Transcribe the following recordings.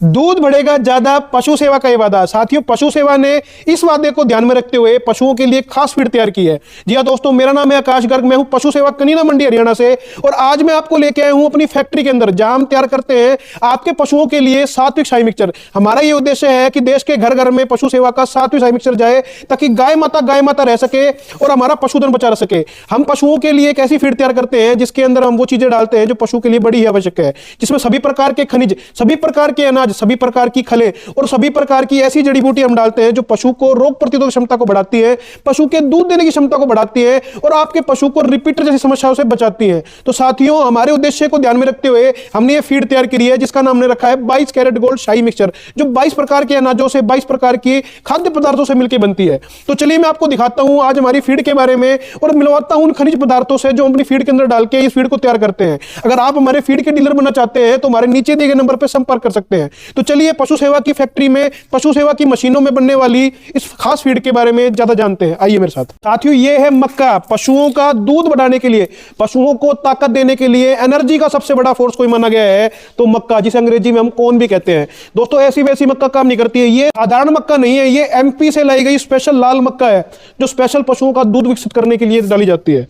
दूध बढ़ेगा ज्यादा, पशु सेवा का ये वादा। साथियों, पशु सेवा ने इस वादे को ध्यान में रखते हुए पशुओं के लिए खास फीड तैयार की है। जी हाँ दोस्तों, मेरा नाम है आकाश गर्ग, मैं हूं पशु सेवा कनीना मंडी हरियाणा से, और आज मैं आपको लेके आया हूं अपनी फैक्ट्री के अंदर, जहां हम तैयार करते हैं आपके पशुओं के लिए सात्विक शाही मिक्सचर। हमारा ये उद्देश्य है कि देश के घर घर में पशु सेवा का सात्विक शाही मिक्सचर जाए, ताकि गाय माता रह सके और हमारा पशुधन बचा रह सके। हम पशुओं के लिए एक ऐसी फीड तैयार करते हैं जिसके अंदर हम वो चीजें डालते हैं जो पशु के लिए बड़ी ही आवश्यक है, जिसमें सभी प्रकार के खनिज, सभी प्रकार के अनाज, सभी प्रकार की खले और सभी प्रकार की ऐसी जड़ी बूटी हम डालते हैं जो पशु को रोग प्रतिरोधक क्षमता को बढ़ाती है, पशु के दूध देने की क्षमता को बढ़ाती है और आपके पशु को रिपीटर जैसी समस्याओं से बचाती है। तो साथियों, हमारे उद्देश्य को ध्यान में रखते हुए हमने ये फीड तैयार की है, जिसका नाम हमने रखा है 22 कैरेट गोल्ड शाही मिक्सचर, जो 22 प्रकार के अनाजों से, 22 प्रकार की खाद्य पदार्थों से मिलकर बनती है। तो चलिए मैं आपको दिखाता हूं आज हमारी फीड के बारे में और मिलवाता हूं उन खनिज पदार्थों से जो अपनी फीड के अंदर डाल के इस फीड को तैयार करते हैं। अगर आप हमारे फीड के डीलर बनना चाहते हैं तो हमारे नीचे दिए गए नंबर पर संपर्क कर सकते हैं। तो चलिए पशु सेवा की फैक्ट्री में, पशु सेवा की मशीनों में बनने वाली इस खास फीड के बारे में ज्यादा जानते हैं। आइए मेरे साथ। साथियों, ये है मक्का। पशुओं का दूध बढ़ाने के लिए, पशुओं को ताकत देने के लिए, एनर्जी का सबसे बड़ा फोर्स कोई माना गया है तो मक्का, जिसे अंग्रेजी में हम कॉर्न भी कहते हैं। दोस्तों, ऐसी वैसी मक्का काम नहीं करती है, ये साधारण मक्का नहीं है, ये एमपी से लाई गई स्पेशल लाल मक्का है, जो स्पेशल पशुओं का दूध विकसित करने के लिए डाली जाती है।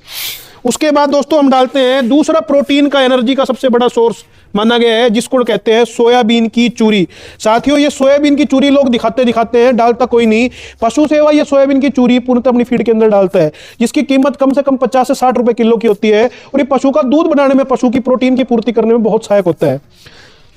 उसके बाद दोस्तों हम डालते हैं दूसरा प्रोटीन का, एनर्जी का सबसे बड़ा सोर्स माना गया है, जिसको कहते हैं सोयाबीन की चूरी। साथियों, ये सोयाबीन की चूरी लोग दिखाते हैं, डालता कोई नहीं। पशु सेवा ये सोयाबीन की चूरी पूर्णतः अपनी फीड के अंदर डालता है, जिसकी कीमत कम से कम 50 से 60 रुपए किलो की होती है, और ये पशु का दूध बनाने में, पशु की प्रोटीन की पूर्ति करने में बहुत सहायक होता है।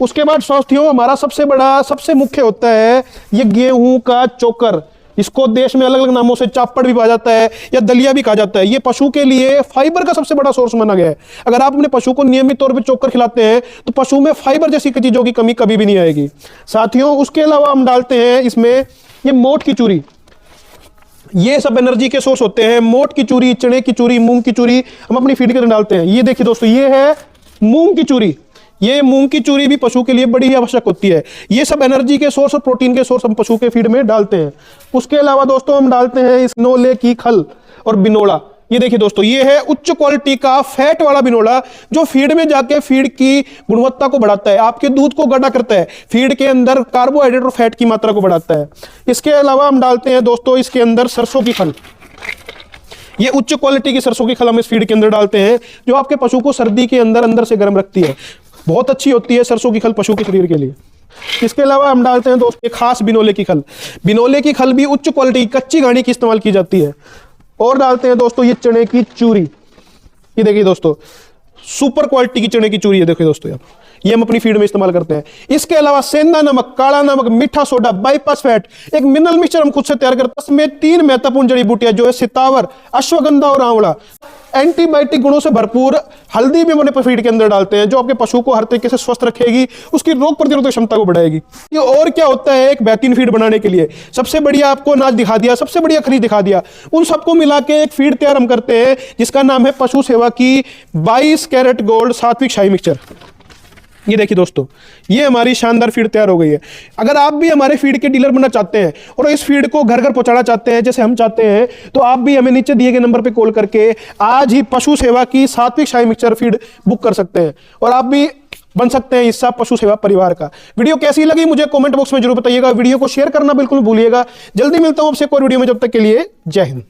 उसके बाद साथियों, हमारा सबसे बड़ा, सबसे मुख्य होता है ये गेहूं का चोकर। इसको देश में अलग अलग नामों से चापड़ भी कहा जाता है या दलिया भी कहा जाता है। ये पशु के लिए फाइबर का सबसे बड़ा सोर्स माना गया है। अगर आप अपने पशु को नियमित तौर पर चोकर खिलाते हैं तो पशु में फाइबर जैसी चीजों की कमी कभी भी नहीं आएगी। साथियों, उसके अलावा हम डालते हैं इसमें ये मोठ की चूरी। ये सब एनर्जी के सोर्स होते हैं। मोठ की चूरी, चने की चूरी, मूंग की चूरी हम अपनी फीड के अंदर डालते हैं। ये देखिए दोस्तों, ये है मूंग की चूरी। ये मूंग की चूरी भी पशु के लिए बड़ी ही आवश्यक होती है। ये सब एनर्जी के सोर्स और प्रोटीन के सोर्स हम पशु के फीड में डालते हैं। उसके अलावा दोस्तों हम डालते हैं इस बिनोले की खल और बिनोला। ये देखिए दोस्तों, ये है उच्च क्वालिटी का फैट वाला बिनोला, जो फीड में जाके फीड की गुणवत्ता को बढ़ाता है, आपके दूध को गाढ़ा करता है, फीड के अंदर कार्बोहाइड्रेट और फैट की मात्रा को बढ़ाता है। इसके अलावा हम डालते हैं दोस्तों इसके अंदर सरसों की खल। ये उच्च क्वालिटी की सरसों की खल हम इस फीड के अंदर डालते हैं, जो आपके पशु को सर्दी के अंदर से गर्म रखती है। बहुत अच्छी होती है सरसों की खल पशु के शरीर के लिए। इसके अलावा हम डालते हैं दोस्तों खास बिनोले की खल। बिनोले की खल भी उच्च क्वालिटी की कच्ची घानी की इस्तेमाल की जाती है। और डालते हैं दोस्तों ये चने की चूरी। ये देखिए दोस्तों, सुपर क्वालिटी की चने की चूरी है। देखिए दोस्तों, ये हम अपनी फीड में इस्तेमाल करते हैं। इसके अलावा सेंधा नमक, काला नमक, मीठा सोडा, बाईपास फैट, एक मिनरल मिक्सचर हम खुद से तैयार करते हैं। इसमें 3 महत्वपूर्ण जड़ी बूटियां जो है सितावर, अश्वगंधा और आंवला, एंटीबायोटिक गुणों से भरपूर हल्दी भी अपने फीड के अंदर डालते हैं, जो आपके पशु को हर तरीके से स्वस्थ रखेगी, उसकी रोग प्रतिरोधक क्षमता को बढ़ाएगी। ये और क्या होता है एक बेहतरीन फीड बनाने के लिए? सबसे बढ़िया आपको अनाज दिखा दिया, सबसे बढ़िया खनिज दिखा दिया, उन सबको मिला के एक फीड तैयार हम करते हैं, जिसका नाम है पशु सेवा की 22 कैरेट गोल्ड सात्विक शाही मिक्सचर। ये देखिए दोस्तों, ये हमारी शानदार फीड तैयार हो गई है। अगर आप भी हमारे फीड के डीलर बनना चाहते हैं और इस फीड को घर घर पहुंचाना चाहते हैं जैसे हम चाहते हैं, तो आप भी हमें नीचे दिए गए नंबर पे कॉल करके आज ही पशु सेवा की सात्विक शाही मिक्सचर फीड बुक कर सकते हैं और आप भी बन सकते हैं हिस्सा पशु सेवा परिवार का। वीडियो कैसी लगी मुझे कमेंट बॉक्स में जरूर बताइएगा। वीडियो को शेयर करना बिल्कुल भूलिएगा। जल्दी मिलता हूं आपसे कोई वीडियो में, जब तक के लिए जय हिंद।